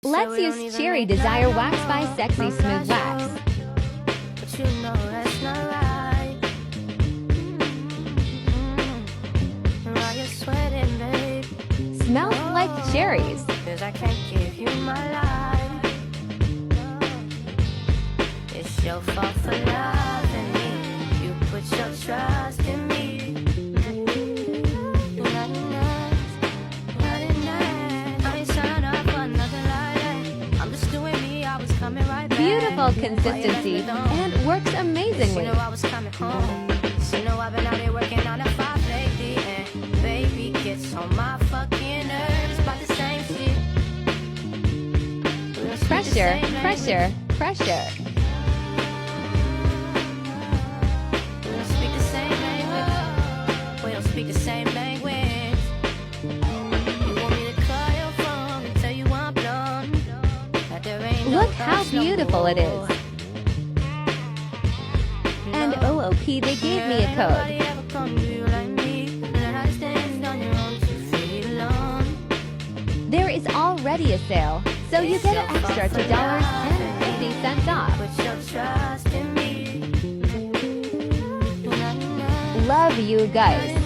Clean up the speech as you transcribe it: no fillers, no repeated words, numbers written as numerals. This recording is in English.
Let's use Cherry Desire Wax by Sexy Smooth Wax. But you know that's not right. Why you sweating, babe? Smells like cherries. 'Cause I can't give you my life. It's your fault for loving me. You put your trust in me. Beautiful consistency and works amazingly. You know I was coming home. You know I've been out here working on a 5 lately, and baby gets on my fucking nerves by the same shit. Pressure, pressure, pressure. We don't speak the same language. We don't speak the same language. You want me to call your phone and tell you I'm done? That there ain't no Look how us no beautiful it is. more. And OOP, they gave me a code. Nobody ever come to you like me. Learn how to stand on your own 2 feet alone. There is already a sale, so you get an extra $2.50 off. Put your trust in me. Love you guys.